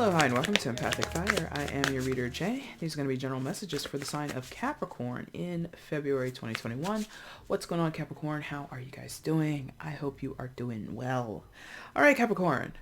Hello, hi, and welcome to EmpathicFire. I am your reader, Jay. These are going to be general messages for the sign of Capricorn in February 2021. What's going on, Capricorn? How are you guys doing? I hope you are doing well. All right, Capricorn,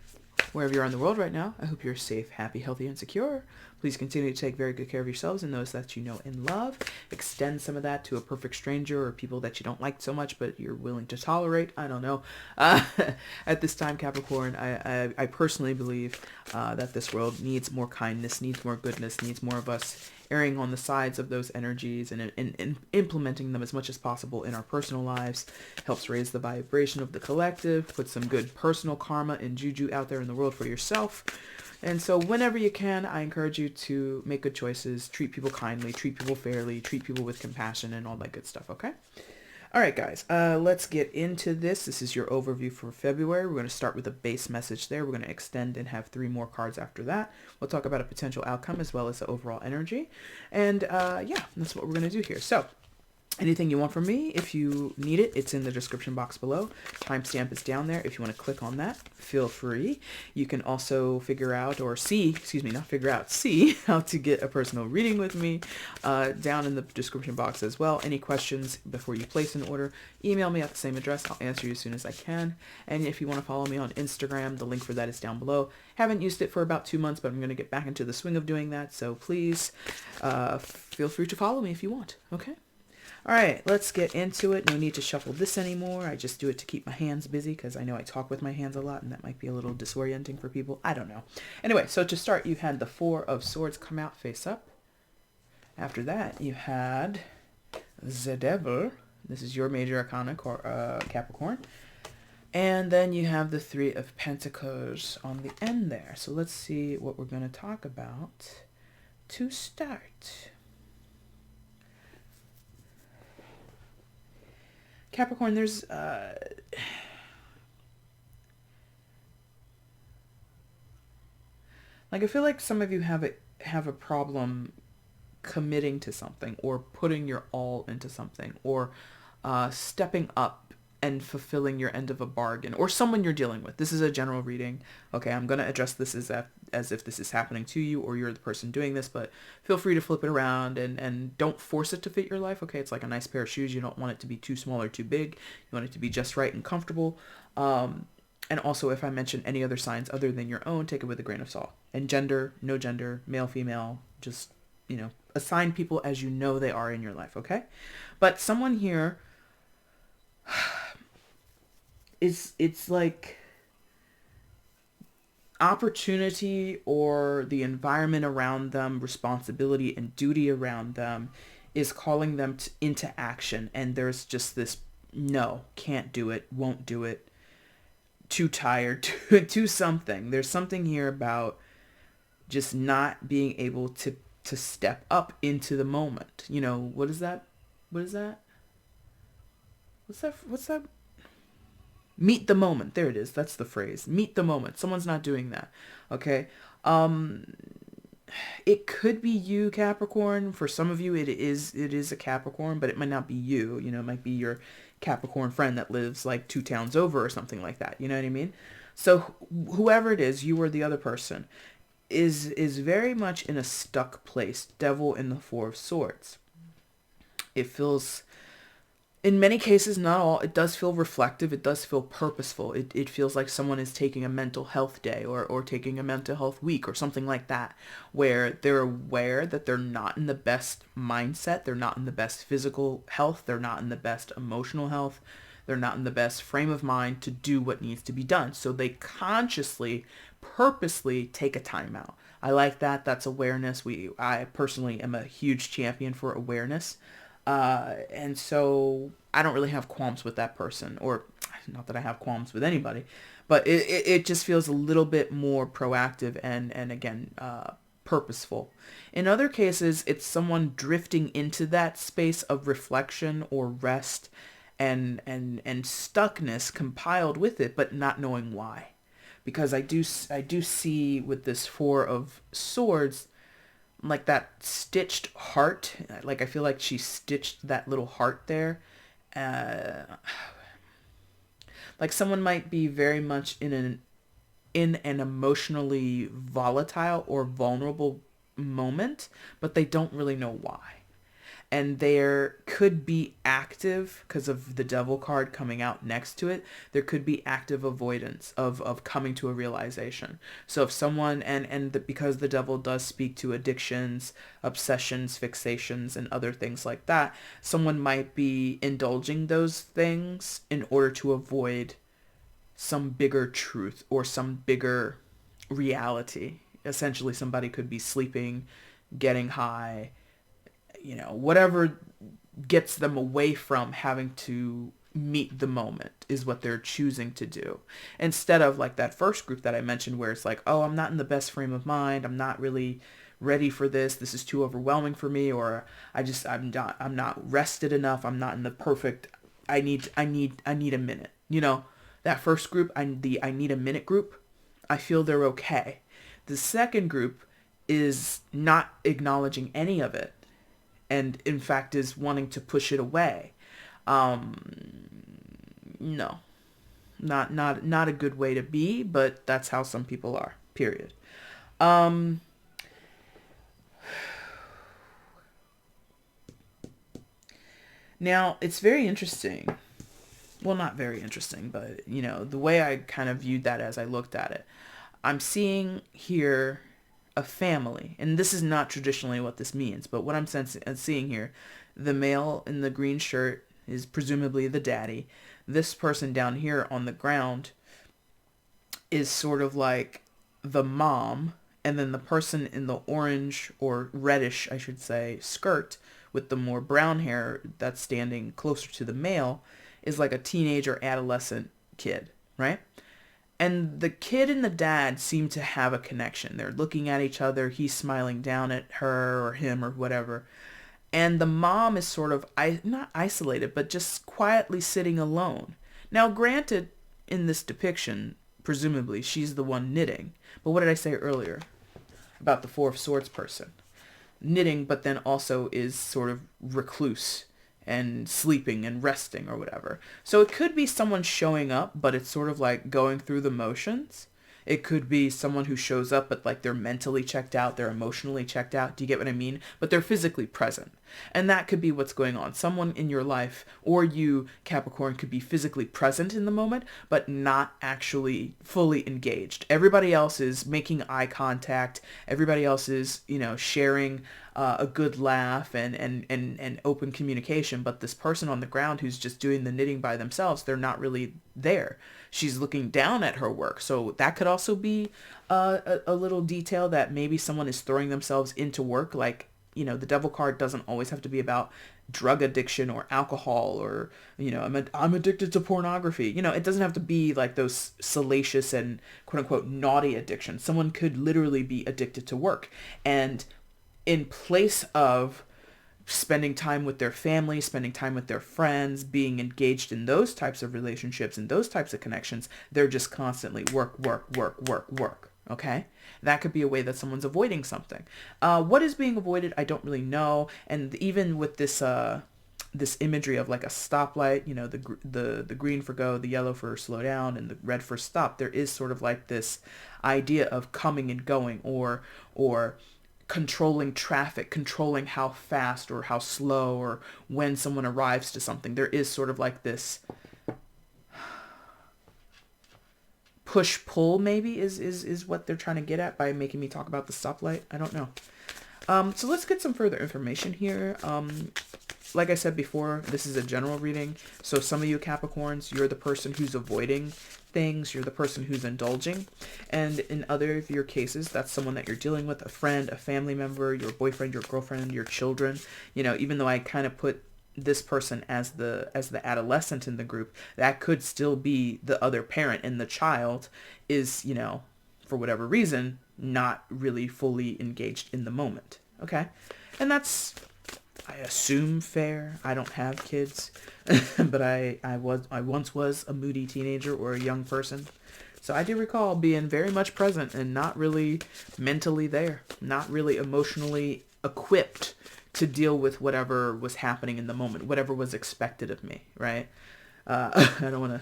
wherever you are in the world right now, I hope you're safe, happy, healthy, and secure. Please continue to take very good care of yourselves and those that you know and love. Extend some of that to a perfect stranger or people that you don't like so much but you're willing to tolerate. I don't know. At this time, Capricorn, I personally believe that this world needs more kindness, needs more goodness, needs more of us erring on the sides of those energies and implementing them as much as possible in our personal lives. Helps raise the vibration of the collective, put some good personal karma and juju out there in the world for yourself. And so whenever you can, I encourage you to make good choices, treat people kindly, treat people fairly, treat people with compassion and all that good stuff, okay? All right, guys, let's get into this. This is your overview for February. We're going to start with a base message there. We're going to extend and have 3 more cards after that. We'll talk about a potential outcome as well as the overall energy. And yeah, that's what we're going to do here. So anything you want from me, if you need it, it's in the description box below. Timestamp is down there. If you want to click on that, feel free. You can also figure out or see, see how to get a personal reading with me down in the description box as well. Any questions before you place an order, email me at the same address. I'll answer you as soon as I can. And if you want to follow me on Instagram, the link for that is down below. Haven't used it for about 2 months, but I'm going to get back into the swing of doing that. So please feel free to follow me if you want. Okay? All right, let's get into it. No need to shuffle this anymore. I just do it to keep my hands busy because I know I talk with my hands a lot and that might be a little disorienting for people. I don't know. Anyway, so to start, you had the 4 of Swords come out face up. After that, you had the Devil. This is your major arcana, Capricorn. And then you have the 3 of Pentacles on the end there. So let's see what we're going to talk about to start. Capricorn, there's like I feel like some of you have a problem committing to something or putting your all into something or stepping up and fulfilling your end of a bargain or someone you're dealing with. This is a general reading. Okay, I'm going to address this as if this is happening to you or you're the person doing this, but feel free to flip it around and don't force it to fit your life. Okay, it's like a nice pair of shoes. You don't want it to be too small or too big. You want it to be just right and comfortable. And also, if I mention any other signs other than your own, take it with a grain of salt. And gender, no gender, male, female, just, assign people as you know they are in your life, okay? But someone here it's like opportunity or the environment around them, responsibility and duty around them is calling them into action. And there's just this, no, can't do it, won't do it, too tired, to something. There's something here about just not being able to step up into the moment. What is that? What's that? Meet the moment. There it is. That's the phrase. Meet the moment. Someone's not doing that. Okay. It could be you, Capricorn. For some of you, it is a Capricorn, but it might not be you. It might be your Capricorn friend that lives like 2 towns over or something like that. You know what I mean? So whoever it is, you or the other person, is very much in a stuck place. Devil in the 4 of Swords. It feels, in many cases, not all, it does feel reflective. It does feel purposeful. It feels like someone is taking a mental health day or taking a mental health week or something like that, where they're aware that they're not in the best mindset. They're not in the best physical health. They're not in the best emotional health. They're not in the best frame of mind to do what needs to be done. So they consciously, purposely take a timeout. I like that. That's awareness. I personally am a huge champion for awareness. And so I don't really have qualms with that person, or not that I have qualms with anybody, but it just feels a little bit more proactive and again, purposeful. In other cases, it's someone drifting into that space of reflection or rest and stuckness compiled with it, but not knowing why. Because I do see with this 4 of Swords, like that stitched heart, like I feel like she stitched that little heart there. Like someone might be very much in in an emotionally volatile or vulnerable moment, but they don't really know why. And there could be active, because of the devil card coming out next to it, there could be active avoidance of coming to a realization. So if someone, because the devil does speak to addictions, obsessions, fixations, and other things like that, someone might be indulging those things in order to avoid some bigger truth or some bigger reality. Essentially, somebody could be sleeping, getting high, whatever gets them away from having to meet the moment is what they're choosing to do. Instead of like that first group that I mentioned where it's like, oh, I'm not in the best frame of mind. I'm not really ready for this. This is too overwhelming for me. Or I'm not rested enough. I'm not in the perfect, I need a minute. That first group, I need a minute group, I feel they're okay. The second group is not acknowledging any of it, and in fact is wanting to push it away. No, not a good way to be, but that's how some people are, period. Now, it's very interesting. Well, not very interesting, but, the way I kind of viewed that as I looked at it, I'm seeing here a family, and this is not traditionally what this means, but what I'm seeing here, the male in the green shirt is presumably the daddy. This person down here on the ground is sort of like the mom, and then the person in the orange or reddish, I should say, skirt with the more brown hair that's standing closer to the male is like a teenager adolescent kid, right? And the kid and the dad seem to have a connection. They're looking at each other. He's smiling down at her or him or whatever. And the mom is sort of, not isolated, but just quietly sitting alone. Now, granted, in this depiction, presumably, she's the one knitting. But what did I say earlier about the Four of Swords person? Knitting, but then also is sort of recluse and sleeping and resting or whatever. So it could be someone showing up, but it's sort of like going through the motions. It could be someone who shows up, but like they're mentally checked out, they're emotionally checked out. Do you get what I mean? But they're physically present. And that could be what's going on. Someone in your life, or you, Capricorn, could be physically present in the moment, but not actually fully engaged. Everybody else is making eye contact. Everybody else is, sharing a good laugh and open communication. But this person on the ground who's just doing the knitting by themselves, they're not really there. She's looking down at her work. So that could also be a little detail that maybe someone is throwing themselves into work. Like, the devil card doesn't always have to be about drug addiction or alcohol or, I'm addicted to pornography. It doesn't have to be like those salacious and quote unquote naughty addictions. Someone could literally be addicted to work. And in place of spending time with their family, spending time with their friends, being engaged in those types of relationships and those types of connections, they're just constantly work. Okay? That could be a way that someone's avoiding something. What is being avoided? I don't really know. And even with this this imagery of like a stoplight, the green for go, the yellow for slow down, and the red for stop, there is sort of like this idea of coming and going or controlling traffic, controlling how fast or how slow or when someone arrives to something. There is sort of like this push-pull maybe is what they're trying to get at by making me talk about the stoplight. I don't know. So let's get some further information here. Like I said before, this is a general reading. So some of you Capricorns, you're the person who's avoiding things. You're the person who's indulging. And in other of your cases, that's someone that you're dealing with, a friend, a family member, your boyfriend, your girlfriend, your children. Even though I kind of put this person as the adolescent in the group, that could still be the other parent, and the child is, for whatever reason, not really fully engaged in the moment. Okay? And that's, I assume, fair. I don't have kids, but I once was a moody teenager or a young person. So I do recall being very much present and not really mentally there, not really emotionally equipped to deal with whatever was happening in the moment, whatever was expected of me, right? I don't want to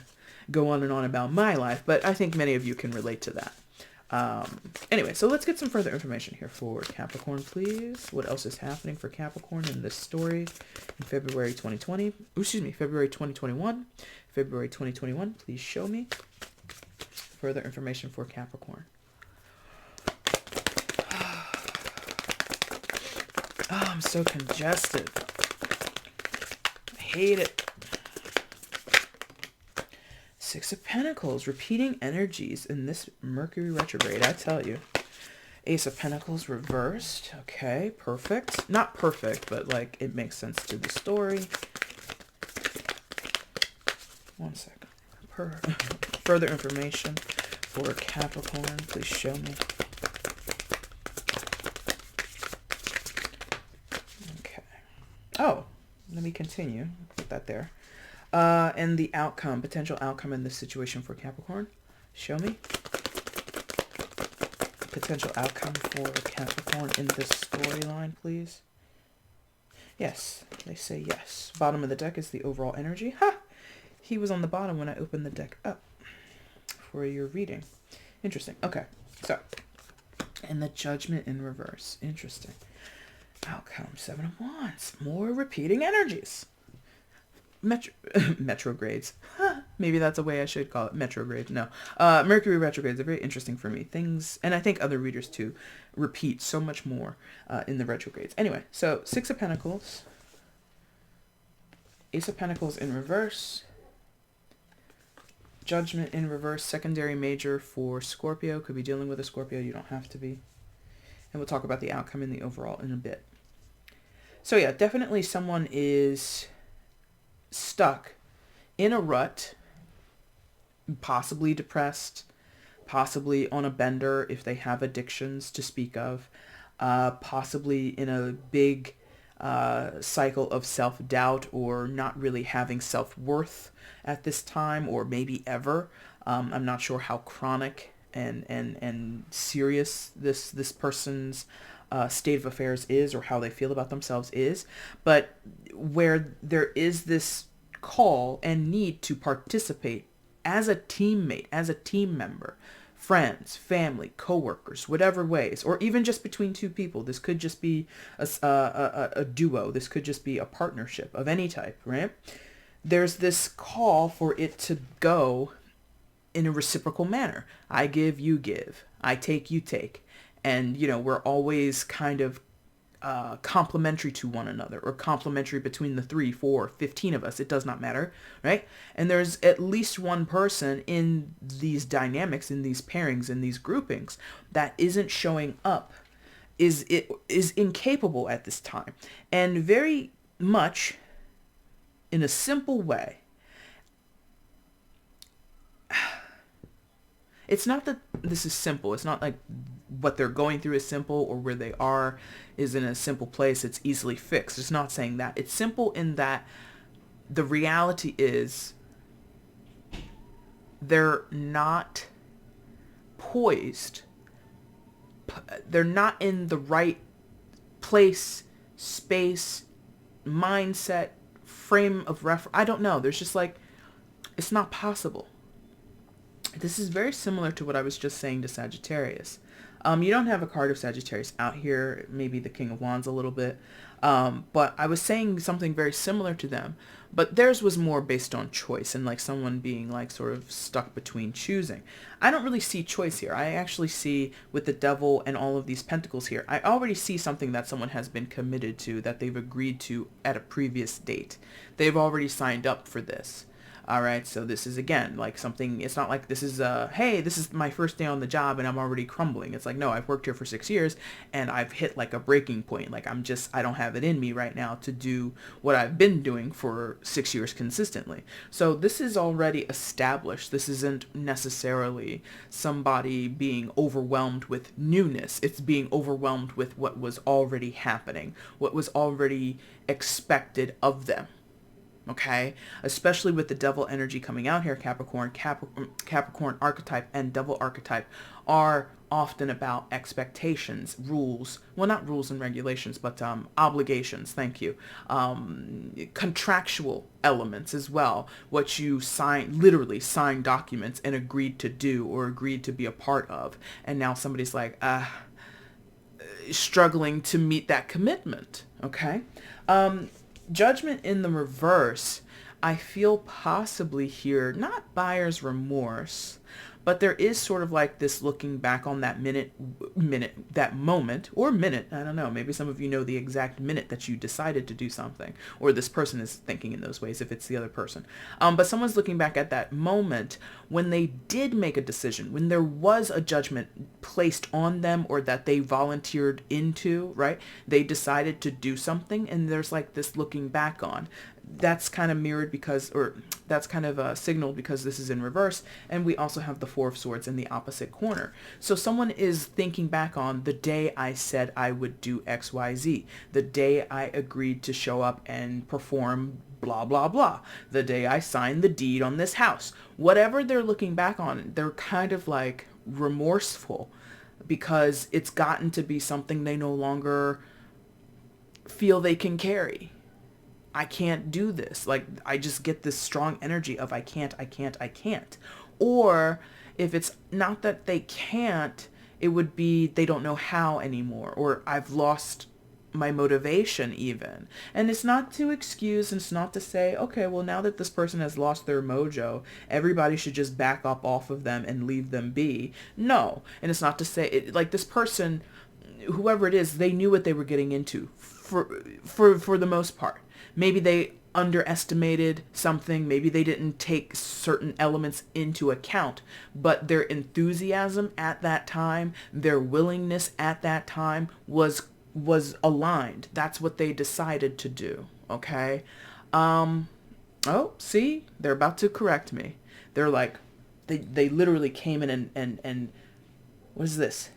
go on and on about my life, but I think many of you can relate to that. Anyway, so let's get some further information here for Capricorn, please. What else is happening for Capricorn in this story in February 2020? February 2021. February 2021, please show me further information for Capricorn. Oh, I'm so congested. I hate it. Six of Pentacles, repeating energies in this Mercury retrograde, I tell you. Ace of Pentacles reversed. Okay, perfect. Not perfect, but like it makes sense to the story. One second. Further information for Capricorn, please show me. Okay. Oh, let me continue. Put that there. And the outcome, potential outcome in this situation for Capricorn. Show me. Potential outcome for Capricorn in this storyline, please. Yes, they say yes. Bottom of the deck is the overall energy. Ha! He was on the bottom when I opened the deck up for your reading. Interesting. Okay, so. And the Judgment in reverse. Interesting. Outcome, 7 of Wands. More repeating energies. Metrogrades. Maybe that's a way I should call it. Metrogrades. No. Mercury retrogrades are very interesting for me. Things, and I think other readers too, repeat so much more in the retrogrades. Anyway, so 6 of Pentacles. Ace of Pentacles in reverse. Judgment in reverse. Secondary major for Scorpio. Could be dealing with a Scorpio. You don't have to be. And we'll talk about the outcome in the overall in a bit. So yeah, definitely someone is stuck in a rut, possibly depressed, possibly on a bender if they have addictions to speak of, possibly in a big cycle of self-doubt or not really having self-worth at this time or maybe ever. I'm not sure how chronic and serious this person's state of affairs is or how they feel about themselves is, but where there is this call and need to participate as a teammate, as a team member, friends, family, coworkers, whatever ways, or even just between two people. This could just be a duo. This could just be a partnership of any type, right? There's this call for it to go in a reciprocal manner. I give, you give. I take, you take. And, you know, we're always kind of complementary to one another, or complementary between the 3, 4, 15 of us. It does not matter, right? And there's at least one person in these dynamics, in these pairings, in these groupings that isn't showing up, is incapable at this time. And very much in a simple way, it's not that this is simple. It's not like what they're going through is simple or where they are is in a simple place. It's easily fixed. It's not saying that. It's simple in that the reality is they're not poised. They're not in the right place, space, mindset, frame of reference. I don't know. There's just like, it's not possible. This is very similar to what I was just saying to Sagittarius. You don't have a card of Sagittarius out here, maybe the King of Wands a little bit, but I was saying something very similar to them, but theirs was more based on choice and like someone being like sort of stuck between choosing. I don't really see choice here. I actually see with the Devil and all of these pentacles here, I already see something that someone has been committed to, that they've agreed to at a previous date. They've already signed up for this. All right, so this is, again, like something, it's not like this is, hey, this is my first day on the job and I'm already crumbling. It's like, no, I've worked here for 6 years and I've hit like a breaking point. Like I don't have it in me right now to do what I've been doing for 6 years consistently. So this is already established. This isn't necessarily somebody being overwhelmed with newness. It's being overwhelmed with what was already happening, what was already expected of them. Okay, especially with the Devil energy coming out here, Capricorn archetype and Devil archetype are often about expectations, rules, well, not rules and regulations, but obligations, thank you, contractual elements as well, what you literally sign documents and agreed to do or agreed to be a part of, and now somebody's like, struggling to meet that commitment, okay? Judgment in the reverse, I feel possibly here, not buyer's remorse, but there is sort of like this looking back on that that moment, or minute, I don't know, maybe some of you know the exact minute that you decided to do something, or this person is thinking in those ways if it's the other person. But someone's looking back at that moment when they did make a decision, when there was a judgment placed on them or that they volunteered into, right? They decided to do something, and there's like this looking back on. That's kind of mirrored because, or that's kind of signaled because this is in reverse, and we also have the Four of Swords in the opposite corner. So someone is thinking back on the day I said I would do XYZ, the day I agreed to show up and perform blah, blah, blah, the day I signed the deed on this house. Whatever they're looking back on, they're kind of like remorseful because it's gotten to be something they no longer feel they can carry. I can't do this. Like, I just get this strong energy of I can't. Or if it's not that they can't, it would be they don't know how anymore, or I've lost my motivation even. And it's not to excuse, and it's not to say, okay, well, now that this person has lost their mojo, everybody should just back up off of them and leave them be. No. And it's not to say, like, this person, whoever it is, they knew what they were getting into for the most part. Maybe they underestimated something. Maybe they didn't take certain elements into account, but their enthusiasm at that time, their willingness at that time was aligned. That's what they decided to do. Okay. Oh, see, they're about to correct me. They're like, they literally came in and what is this?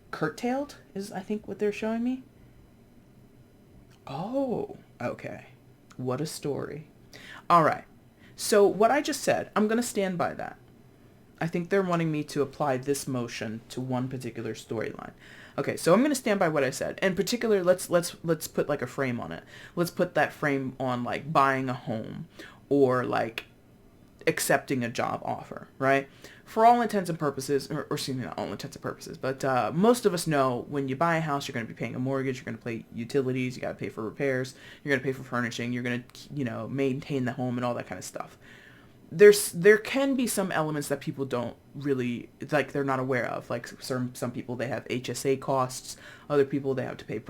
Curtailed is, I think, what they're showing me. Oh, okay. What a story. All right. So what I just said, I'm going to stand by that. I think they're wanting me to apply this motion to one particular storyline. Okay, so I'm going to stand by what I said. In particular, let's put like a frame on it. Let's put that frame on like buying a home or like accepting a job offer, right? For all intents and purposes, or excuse me, not all intents and purposes, but most of us know when you buy a house, you're going to be paying a mortgage, you're going to pay utilities, you got to pay for repairs, you're going to pay for furnishing, you're going to, maintain the home and all that kind of stuff. There can be some elements that people don't really, like, they're not aware of. Like some people, they have HSA costs. Other people, they have to pay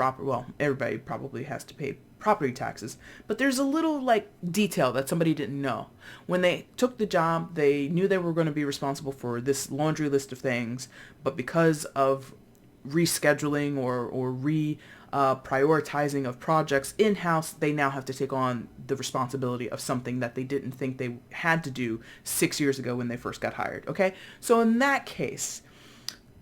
everybody probably has to pay property taxes. But there's a little like detail that somebody didn't know. When they took the job, they knew they were going to be responsible for this laundry list of things, but because of rescheduling or prioritizing of projects in-house, they now have to take on the responsibility of something that they didn't think they had to do 6 years ago when they first got hired. Okay, so in that case,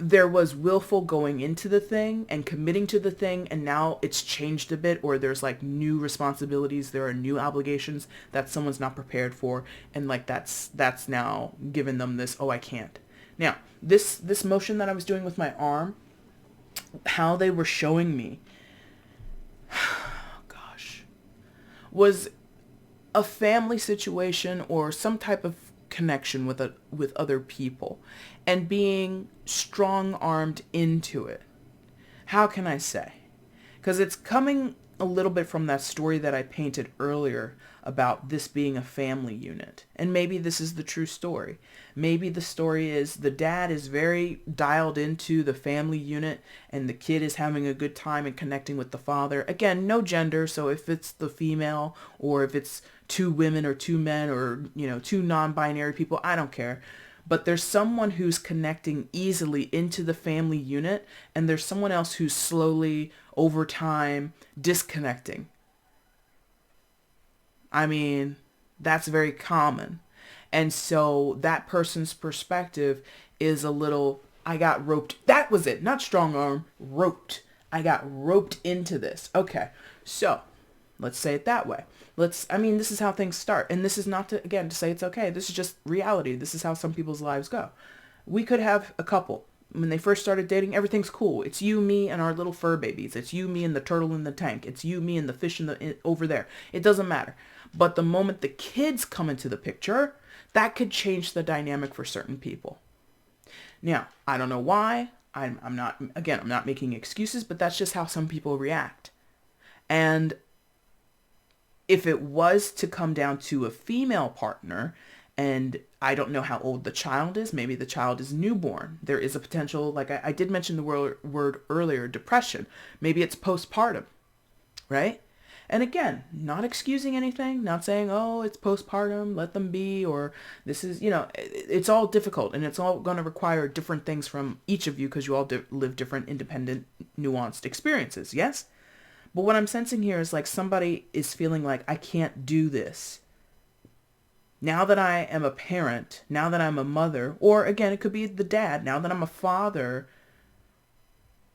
there was willful going into the thing and committing to the thing, and now it's changed a bit, or there's like new responsibilities, there are new obligations that someone's not prepared for, and like that's now given them this, oh, I can't. Now, this motion that I was doing with my arm, how they were showing me, gosh, was a family situation or some type of connection with other people, and being strong-armed into it. How can I say? Because it's coming a little bit from that story that I painted earlier about this being a family unit. And maybe this is the true story. Maybe the story is the dad is very dialed into the family unit and the kid is having a good time and connecting with the father. Again, no gender, so if it's the female or if it's two women or two men or, two non-binary people, I don't care. But there's someone who's connecting easily into the family unit, and there's someone else who's slowly, over time, disconnecting. I mean, that's very common. And so that person's perspective is a little, I got roped. That was it. Not strong arm, roped. I got roped into this. Okay. So let's say it that way. This is how things start. And this is not to say it's okay. This is just reality. This is how some people's lives go. We could have a couple. When they first started dating, everything's cool. It's you, me, and our little fur babies. It's you, me, and the turtle in the tank. It's you, me, and the fish over there. It doesn't matter. But the moment the kids come into the picture, that could change the dynamic for certain people. Now, I don't know why. I'm not making excuses, but that's just how some people react. And if it was to come down to a female partner, and I don't know how old the child is, maybe the child is newborn. There is a potential, like I did mention the word earlier, depression. Maybe it's postpartum, right? And again, not excusing anything, not saying, oh, it's postpartum, let them be, or this is, it's all difficult, and it's all going to require different things from each of you because you all live different, independent, nuanced experiences, yes? But what I'm sensing here is like somebody is feeling like, I can't do this. Now that I am a parent, now that I'm a mother, or again, it could be the dad, now that I'm a father,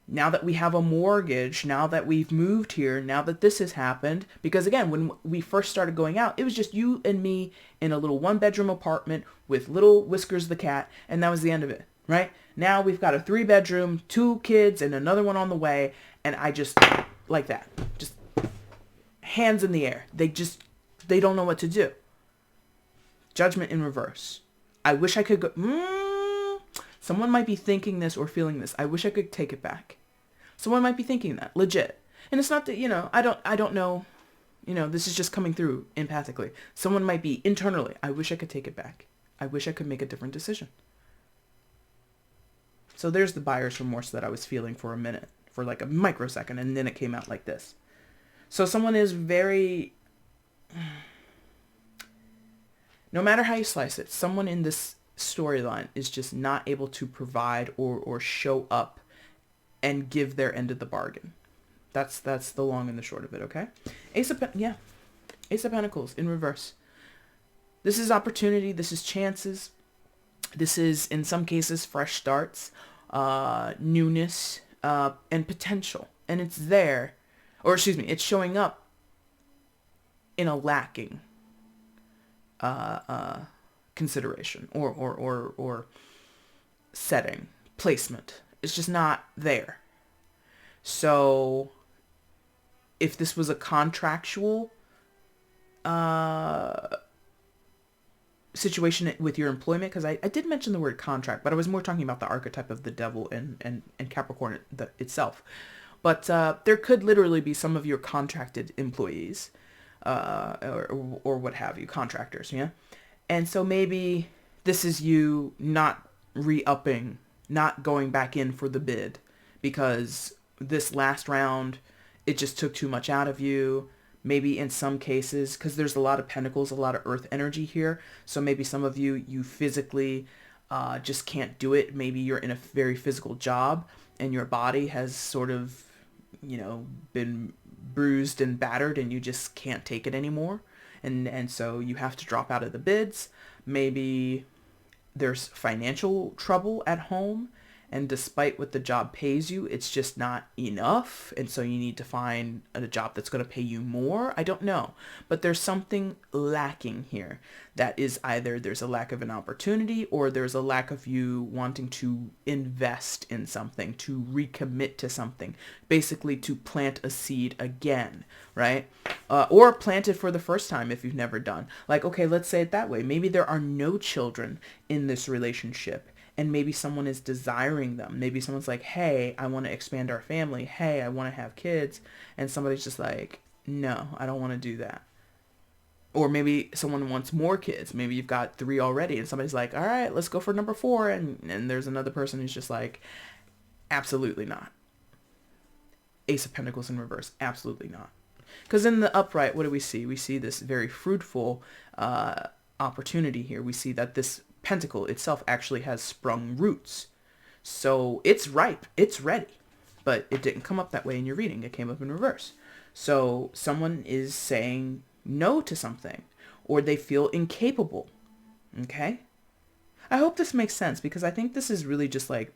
now that we have a mortgage, now that we've moved here, now that this has happened, because again, when we first started going out, it was just you and me in a little 1-bedroom apartment with little Whiskers the cat, and that was the end of it, right? Now we've got a 3-bedroom, 2 kids, and another one on the way, and I just, like that, just hands in the air. They don't know what to do. Judgment in reverse. I wish I could go, someone might be thinking this or feeling this. I wish I could take it back. Someone might be thinking that, legit. And it's not that, I don't know, this is just coming through empathically. Someone might be internally, I wish I could take it back. I wish I could make a different decision. So there's the buyer's remorse that I was feeling for a minute, for like a microsecond, and then it came out like this. So someone is very, no matter how you slice it, someone in this storyline is just not able to provide or show up and give their end of the bargain. That's the long and the short of it, okay? Ace of Pentacles in reverse. This is opportunity. This is chances. This is, in some cases, fresh starts, newness, and potential. And it's there, or excuse me, it's showing up in a lacking consideration or setting, placement. It's just not there. So if this was a contractual situation with your employment, because I did mention the word contract, but I was more talking about the archetype of the devil and Capricorn itself. But there could literally be some of your contracted employees or what have you, contractors, yeah? And so maybe this is you not re-upping, not going back in for the bid because this last round, it just took too much out of you. Maybe in some cases, because there's a lot of pentacles, a lot of earth energy here. So maybe some of you physically just can't do it. Maybe you're in a very physical job and your body has sort of, been bruised and battered and you just can't take it anymore. And so you have to drop out of the bids. Maybe there's financial trouble at home. And despite what the job pays you, it's just not enough. And so you need to find a job that's going to pay you more. I don't know. But there's something lacking here. That is either there's a lack of an opportunity or there's a lack of you wanting to invest in something, to recommit to something. Basically to plant a seed again, right? Or plant it for the first time if you've never done. Like, okay, let's say it that way. Maybe there are no children in this relationship. And maybe someone is desiring them. Maybe someone's like, hey, I want to expand our family. Hey, I want to have kids. And somebody's just like, no, I don't want to do that. Or maybe someone wants more kids. Maybe you've got 3 already. And somebody's like, all right, let's go for number 4. And there's another person who's just like, absolutely not. Ace of Pentacles in reverse. Absolutely not. Because in the upright, what do we see? We see this very fruitful opportunity here. We see that this pentacle itself actually has sprung roots. So it's ripe. It's ready. But it didn't come up that way in your reading. It came up in reverse. So someone is saying no to something. Or they feel incapable. Okay? I hope this makes sense because I think this is really just like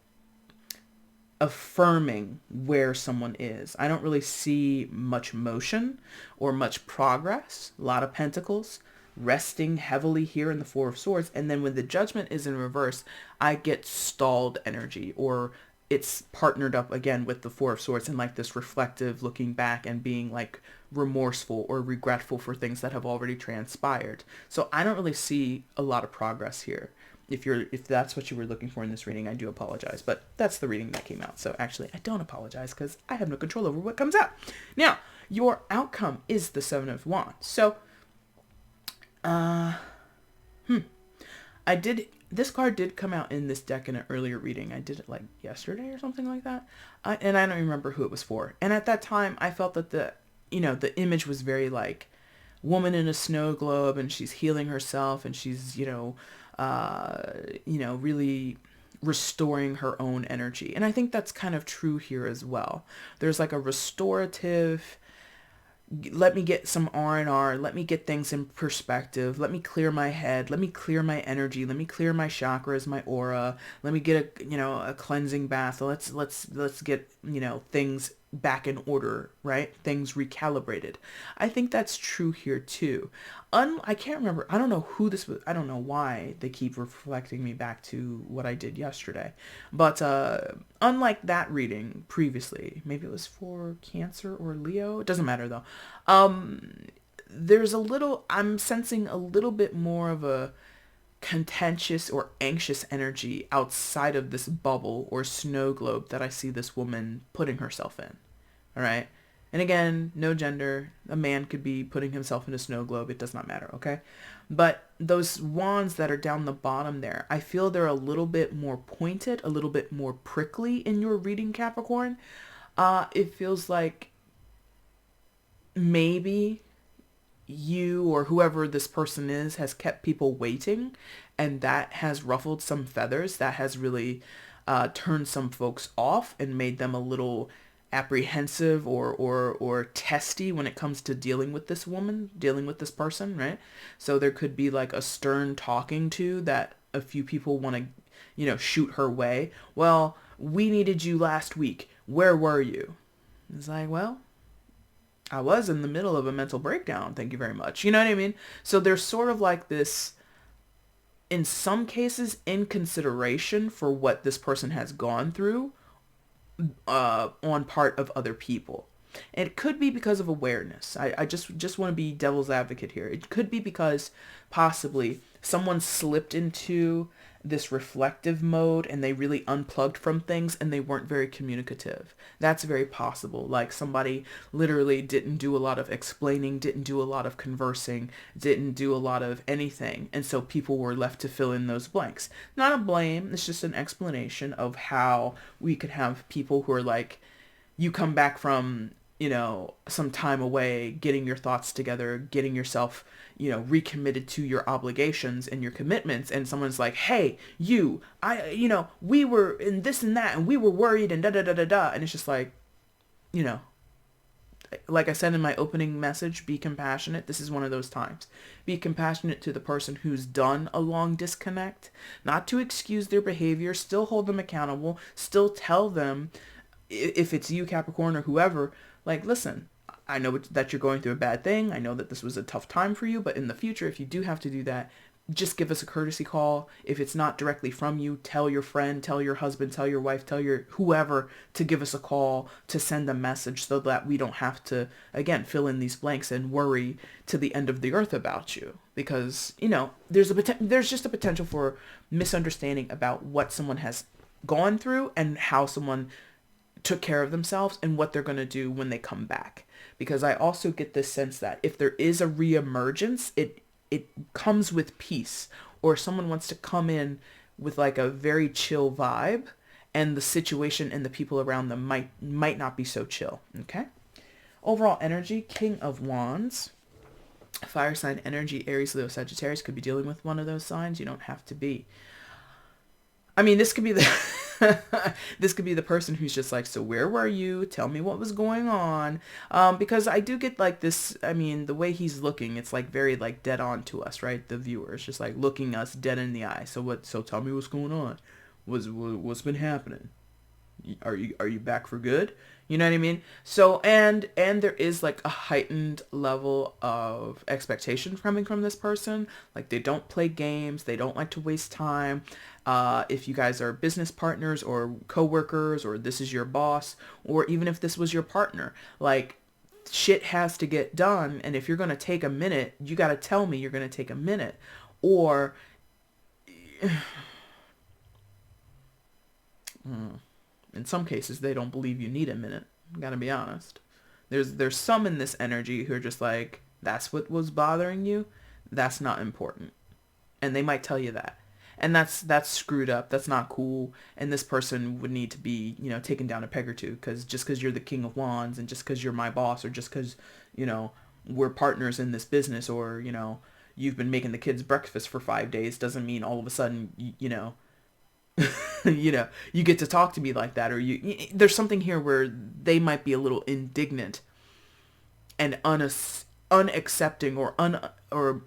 affirming where someone is. I don't really see much motion or much progress. A lot of pentacles. resting heavily here in the Four of Swords. And then when the Judgment is in reverse, I get stalled energy, or it's partnered up again with the Four of Swords and like this reflective looking back and being like remorseful or regretful for things that have already transpired. So I don't really see a lot of progress here. If that's what you were looking for in this reading, I do apologize, but that's the reading that came out. So actually, I don't apologize because I have no control over what comes out. Now, your outcome is the Seven of Wands. So, this card did come out in this deck in an earlier reading. I did it like yesterday or something like that. And I don't remember who it was for. And at that time, I felt that the image was very like woman in a snow globe, and she's healing herself, and she's, really restoring her own energy. And I think that's kind of true here as well. There's like a restorative, let me get some R&R, let me get things in perspective, let me clear my head, let me clear my energy, let me clear my chakras, my aura, let me get a cleansing bath, let's get, things back in order, right? Things recalibrated. I think that's true here too. I can't remember, I don't know who this was, I don't know why they keep reflecting me back to what I did yesterday, but unlike that reading previously, maybe it was for Cancer or Leo, it doesn't matter though, I'm sensing a little bit more of a contentious or anxious energy outside of this bubble or snow globe that I see this woman putting herself in. All right. And again, no gender. A man could be putting himself in a snow globe. It does not matter. Okay. But those wands that are down the bottom there, I feel they're a little bit more pointed, a little bit more prickly in your reading, Capricorn. It feels like maybe you or whoever this person is has kept people waiting, and that has ruffled some feathers, that has really turned some folks off and made them a little apprehensive or testy when it comes to dealing with this woman, dealing with this person, right? So there could be like a stern talking to that a few people want to, shoot her way. Well, we needed you last week. Where were you? It's like, well, I was in the middle of a mental breakdown. Thank you very much. You know what I mean? So there's sort of like this, in some cases, inconsideration for what this person has gone through on part of other people. And it could be because of awareness. I just want to be devil's advocate here. It could be because possibly someone slipped into this reflective mode and they really unplugged from things and they weren't very communicative. That's very possible. Like somebody literally didn't do a lot of explaining, didn't do a lot of conversing, didn't do a lot of anything. And so people were left to fill in those blanks. Not a blame. It's just an explanation of how we could have people who are like, you come back from, some time away, getting your thoughts together, getting yourself, recommitted to your obligations and your commitments. And someone's like, hey, we were in this and that and we were worried and da da da da da. And it's just like, like I said in my opening message, be compassionate. This is one of those times. Be compassionate to the person who's done a long disconnect, not to excuse their behavior, still hold them accountable, still tell them, if it's you, Capricorn, or whoever, like, listen, I know that you're going through a bad thing. I know that this was a tough time for you, but in the future, if you do have to do that, just give us a courtesy call. If it's not directly from you, tell your friend, tell your husband, tell your wife, tell your whoever to give us a call, to send a message so that we don't have to, again, fill in these blanks and worry to the end of the earth about you. Because, there's just a potential for misunderstanding about what someone has gone through and how someone took care of themselves and what they're going to do when they come back. Because I also get this sense that if there is a reemergence, it comes with peace, or someone wants to come in with like a very chill vibe, and the situation and the people around them might not be so chill. Okay. Overall energy, King of Wands, fire sign energy, Aries, Leo, Sagittarius. Could be dealing with one of those signs. You don't have to be. I mean, this could be the person who's just like, so where were you? Tell me what was going on. Because I do get like this, I mean, the way he's looking, it's like very like dead on to us, right? The viewers just like looking us dead in the eye. So tell me what's going on. What's been happening? Are you back for good? You know what I mean? So, and there is like a heightened level of expectation coming from this person. Like they don't play games. They don't like to waste time. If you guys are business partners or coworkers, or this is your boss, or even if this was your partner, like shit has to get done. And if you're going to take a minute, you got to tell me you're going to take a minute. Or in some cases, they don't believe you need a minute. Gotta be honest. There's some in this energy who are just like, that's what was bothering you? That's not important. And they might tell you that. And that's screwed up. That's not cool. And this person would need to be, taken down a peg or two. Because just because you're the king of wands, and just because you're my boss, or just because, we're partners in this business, or, you've been making the kids breakfast for 5 days, doesn't mean all of a sudden, you get to talk to me like that. Or there's something here where they might be a little indignant and unaccepting, or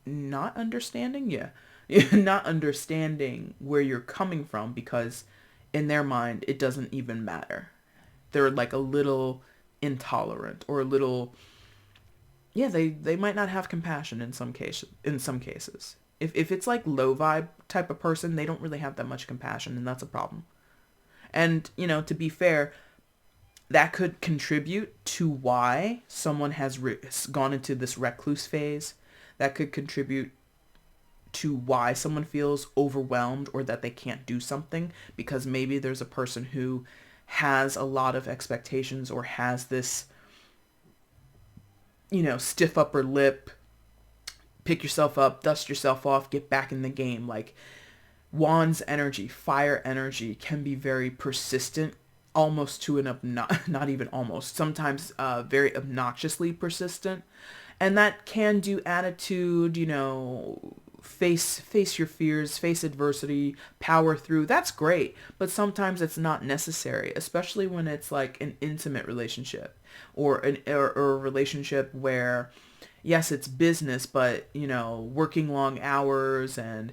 not understanding. Yeah. Not understanding where you're coming from, because in their mind, it doesn't even matter. They're like a little intolerant, or a little, they might not have compassion in some cases. If it's like low vibe type of person, they don't really have that much compassion, and that's a problem. And, to be fair, that could contribute to why someone has gone into this recluse phase. That could contribute to why someone feels overwhelmed, or that they can't do something, because maybe there's a person who has a lot of expectations, or has this, stiff upper lip, pick yourself up, dust yourself off, get back in the game. Like Wands energy, fire energy can be very persistent, almost to not even almost, sometimes very obnoxiously persistent. And that can do attitude, face your fears, face adversity, power through. That's great, but sometimes it's not necessary, especially when it's like an intimate relationship, or a relationship where, yes, it's business, but working long hours, and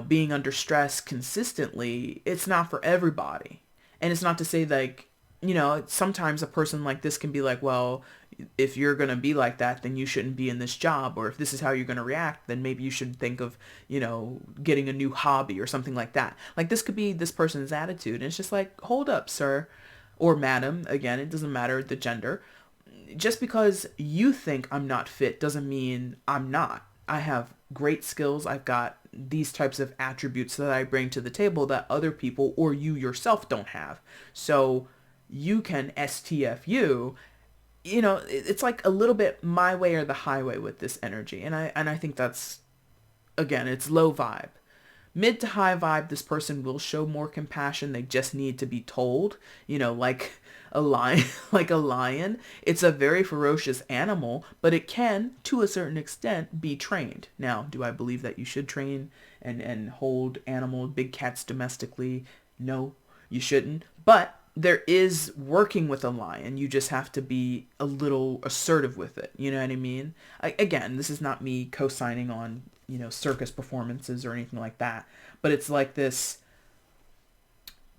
being under stress consistently, it's not for everybody. And it's not to say like, sometimes a person like this can be like, well, if you're going to be like that, then you shouldn't be in this job. Or if this is how you're going to react, then maybe you should think of, getting a new hobby or something like that. Like this could be this person's attitude. And it's just like, hold up, sir, or madam. Again, it doesn't matter the gender. Just because you think I'm not fit doesn't mean I'm not. I have great skills. I've got these types of attributes that I bring to the table that other people, or you yourself, don't have. So you can STFU. It's like a little bit my way or the highway with this energy. And I think that's, again, it's low vibe. Mid to high vibe, this person will show more compassion. They just need to be told, like a lion, like a lion. It's a very ferocious animal, but it can, to a certain extent, be trained. Now, do I believe that you should train and hold animals, big cats domestically? No, you shouldn't. But there is working with a lion. You just have to be a little assertive with it. You know what I mean? Again, this is not me co-signing on, circus performances or anything like that. But it's like this,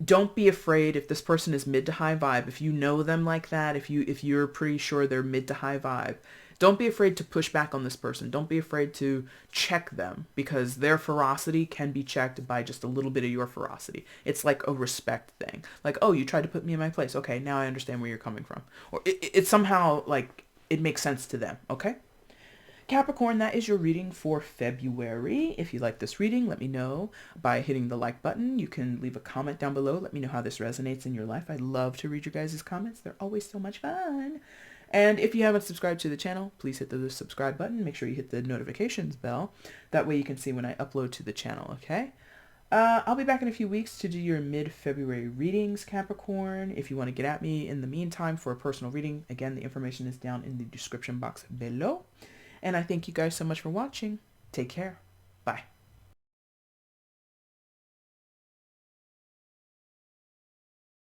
don't be afraid if this person is mid to high vibe. If you know them like that, if you're pretty sure they're mid to high vibe, don't be afraid to push back on this person. Don't be afraid to check them, because their ferocity can be checked by just a little bit of your ferocity. It's like a respect thing. Like, oh, you tried to put me in my place. Okay, now I understand where you're coming from. Or it somehow, like, it makes sense to them. Okay? Capricorn, that is your reading for February. If you like this reading, let me know by hitting the like button. You can leave a comment down below. Let me know how this resonates in your life. I love to read your guys' comments. They're always so much fun. And if you haven't subscribed to the channel, please hit the subscribe button. Make sure you hit the notifications bell. That way you can see when I upload to the channel, okay? I'll be back in a few weeks to do your mid-February readings, Capricorn. If you want to get at me in the meantime for a personal reading, again, the information is down in the description box below. And I thank you guys so much for watching. Take care.